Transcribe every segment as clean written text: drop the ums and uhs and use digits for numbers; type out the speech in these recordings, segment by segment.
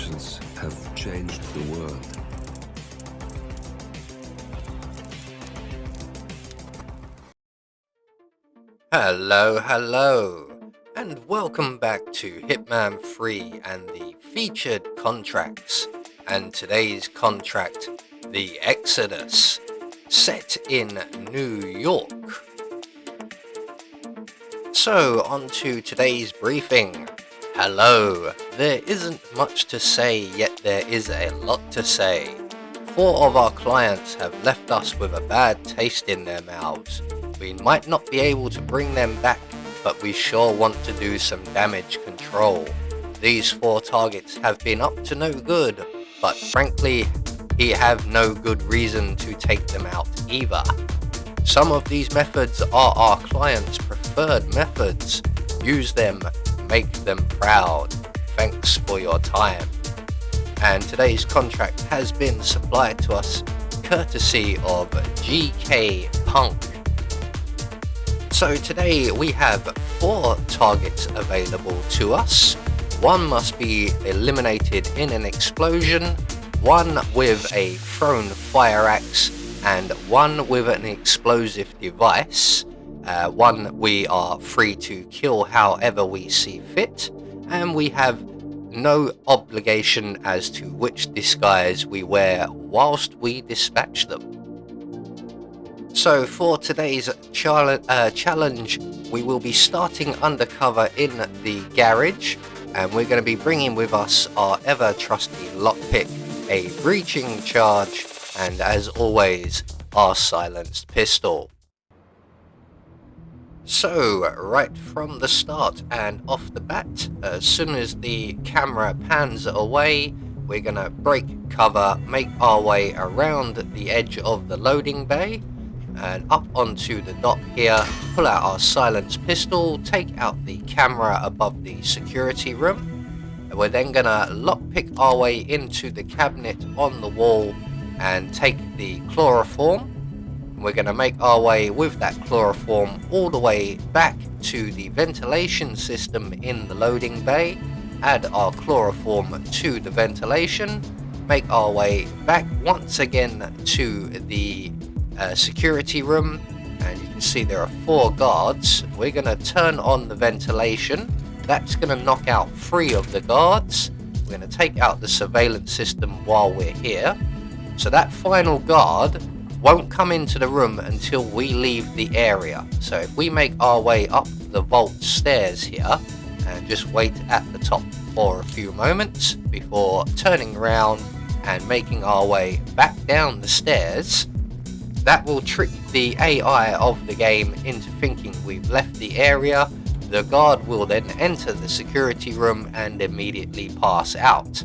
intelligence have changed the world. Hello, and welcome back to Hitman 3 and the featured contracts. And today's contract, The Exodus, set in New York. So, on to today's briefing. Hello, there isn't much to say, yet there is a lot to say. 4 of our clients have left us with a bad taste in their mouths. We might not be able to bring them back, but we sure want to do some damage control. These 4 targets have been up to no good, but frankly, we have no good reason to take them out either. Some of these methods are our clients' preferred methods. Use them, make them proud. Thanks for your time. And today's contract has been supplied to us courtesy of GK Punk. So today we have 4 targets available to us. 1 must be eliminated in an explosion, 1 with a thrown fire axe, and 1 with an explosive device. 1 we are free to kill however we see fit, and we have no obligation as to which disguise we wear whilst we dispatch them. So for today's challenge, we will be starting undercover in the garage, and we're going to be bringing with us our ever trusty lockpick, a breaching charge, and as always, our silenced pistol. So right from the start and off the bat, as soon as the camera pans away, we're going to break cover, make our way around the edge of the loading bay, and up onto the dot here, pull out our silenced pistol, take out the camera above the security room, and we're then gonna lockpick our way into the cabinet on the wall and take the chloroform. We're gonna make our way with that chloroform all the way back to the ventilation system in the loading bay, add our chloroform to the ventilation, make our way back once again to the security room, and you can see there are 4 guards. We're going to turn on the ventilation. That's going to knock out 3 of the guards. We're going to take out the surveillance system while we're here. So that final guard won't come into the room until we leave the area. So if we make our way up the vault stairs here and just wait at the top for a few moments before turning around and making our way back down the stairs, that will trick the AI of the game into thinking we've left the area. The guard will then enter the security room and immediately pass out.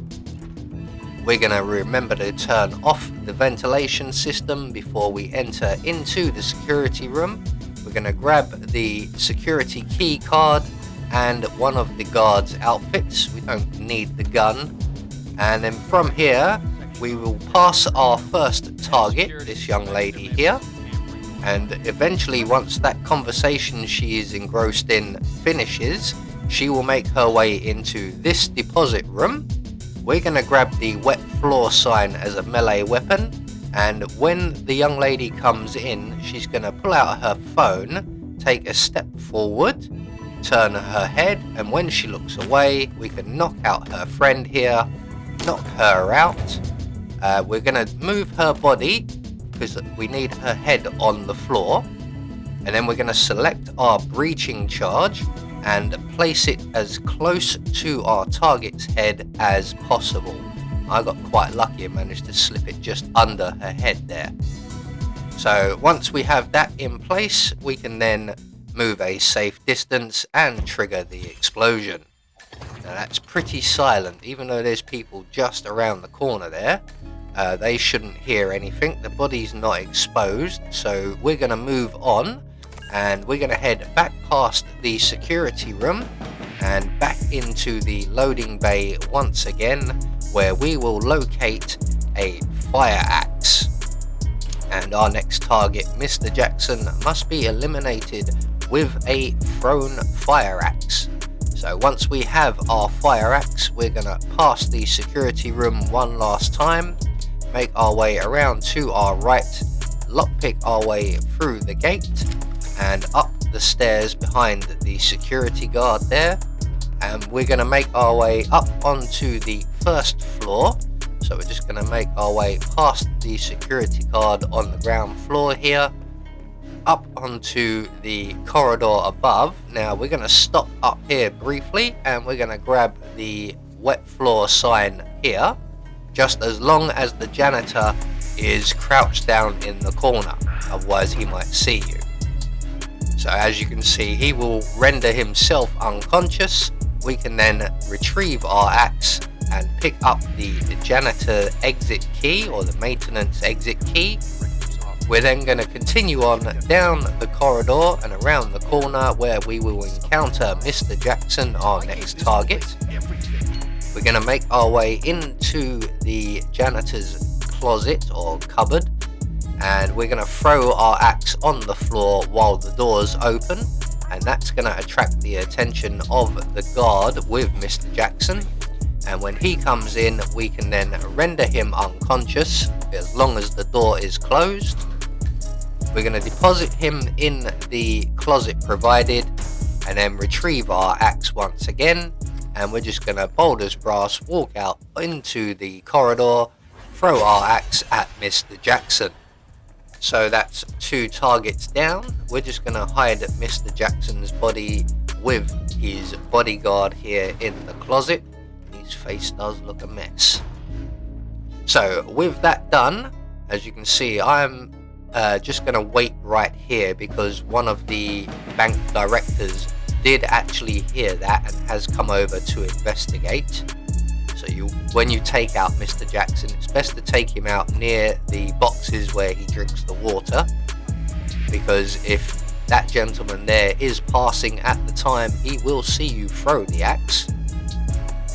We're going to remember to turn off the ventilation system before we enter into the security room. We're going to grab the security key card and one of the guard's outfits. We don't need the gun. And then from here, we will pass our first target, this young lady here, and eventually once that conversation she is engrossed in finishes, she will make her way into this deposit room. We're going to grab the wet floor sign as a melee weapon, and when the young lady comes in, she's going to pull out her phone, take a step forward, turn her head, and when she looks away, we can knock out her friend here, knock her out. We're going to move her body because we need her head on the floor, and then we're going to select our breaching charge and place it as close to our target's head as possible. I got quite lucky and managed to slip it just under her head there. So once we have that in place, we can then move a safe distance and trigger the explosion. Now that's pretty silent, even though there's people just around the corner there. They shouldn't hear anything. The body's not exposed, so we're going to move on, and we're going to head back past the security room and back into the loading bay once again, where we will locate a fire axe. And our next target, Mr. Jackson, must be eliminated with a thrown fire axe. So once we have our fire axe, we're going to pass the security room one last time, make our way around to our right, lockpick our way through the gate and up the stairs behind the security guard there, and we're going to make our way up onto the first floor. So we're just going to make our way past the security guard on the ground floor here, up onto the corridor above. Now we're going to stop up here briefly and we're going to grab the wet floor sign here, just as long as the janitor is crouched down in the corner, otherwise he might see you. So as you can see, he will render himself unconscious. We can then retrieve our axe and pick up the janitor exit key, or the maintenance exit key. We're then going to continue on down the corridor and around the corner where we will encounter Mr. Jackson, our next target. We're going to make our way into the janitor's closet or cupboard, and we're going to throw our axe on the floor while the doors open, and that's going to attract the attention of the guard with Mr. Jackson. And when he comes in, we can then render him unconscious as long as the door is closed. We're going to deposit him in the closet provided and then retrieve our axe once again. And we're just going to bold-as brass walk out into the corridor, throw our axe at Mr. Jackson. So that's 2 targets down. We're just going to hide Mr. Jackson's body with his bodyguard here in the closet. His face does look a mess. So with that done, as you can see, I'm just going to wait right here because one of the bank directors did actually hear that and has come over to investigate. So when you take out Mr. Jackson, it's best to take him out near the boxes where he drinks the water, because if that gentleman there is passing at the time, he will see you throw the axe.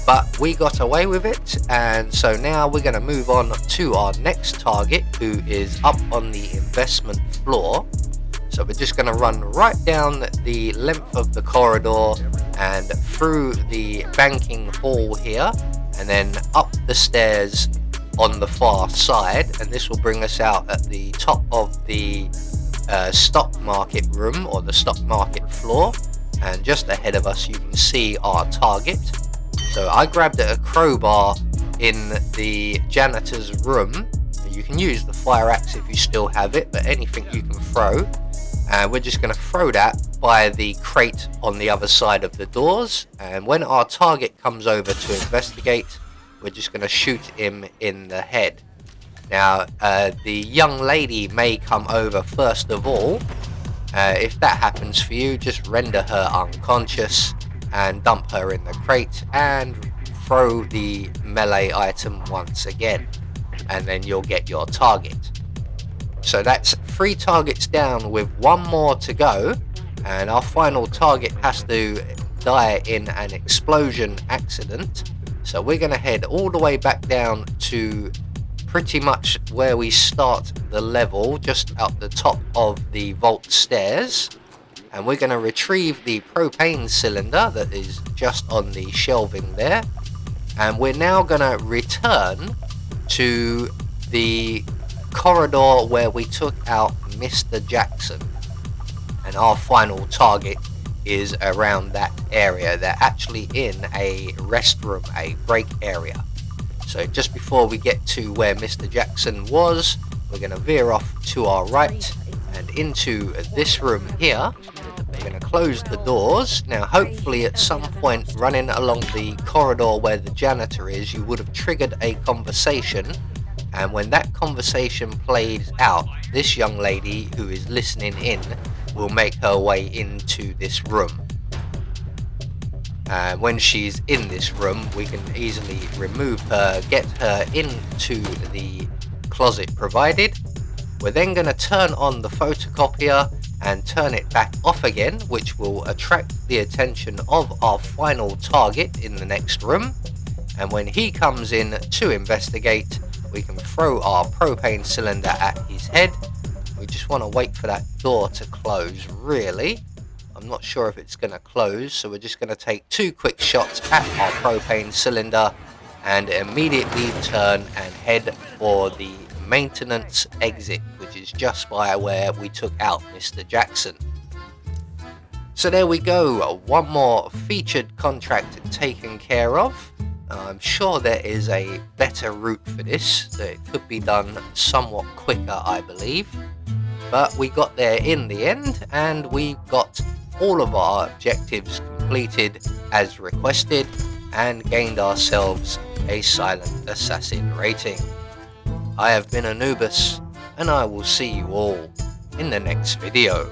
But we got away with it, and so now we're going to move on to our next target, who is up on the investment floor. So we're just going to run right down the length of the corridor and through the banking hall here, and then up the stairs on the far side, and this will bring us out at the top of the stock market room, or the stock market floor, and just ahead of us you can see our target. So I grabbed a crowbar in the janitor's room. You can use the fire axe if you still have it, but anything you can throw. And we're just going to throw that by the crate on the other side of the doors. And when our target comes over to investigate, we're just going to shoot him in the head. Now, the young lady may come over first of all. If that happens for you, just render her unconscious and dump her in the crate and throw the melee item once again, and then you'll get your target. So that's 3 targets down with 1 more to go, and our final target has to die in an explosion accident. So we're going to head all the way back down to pretty much where we start the level, just up the top of the vault stairs. And we're going to retrieve the propane cylinder that is just on the shelving there. And we're now going to return to the corridor where we took out Mr. Jackson. And our final target is around that area. They're actually in a restroom, a break area. So just before we get to where Mr. Jackson was, we're going to veer off to our right and into this room here. We're going to close the doors. Now hopefully at some point running along the corridor where the janitor is, you would have triggered a conversation, and when that conversation plays out, this young lady who is listening in will make her way into this room. When she's in this room, we can easily remove her, get her into the closet provided. We're then going to turn on the photocopier and turn it back off again, which will attract the attention of our final target in the next room. And when he comes in to investigate, we can throw our propane cylinder at his head. We just want to wait for that door to close, really. I'm not sure if it's going to close, so we're just going to take 2 quick shots at our propane cylinder and immediately turn and head for the maintenance exit, which is just by where we took out Mr. Jackson. So there we go, one more featured contract taken care of. I'm sure there is a better route for this, that it could be done somewhat quicker, I believe. But we got there in the end, and we got all of our objectives completed as requested and gained ourselves a Silent Assassin rating. I have been Anubis, and I will see you all in the next video.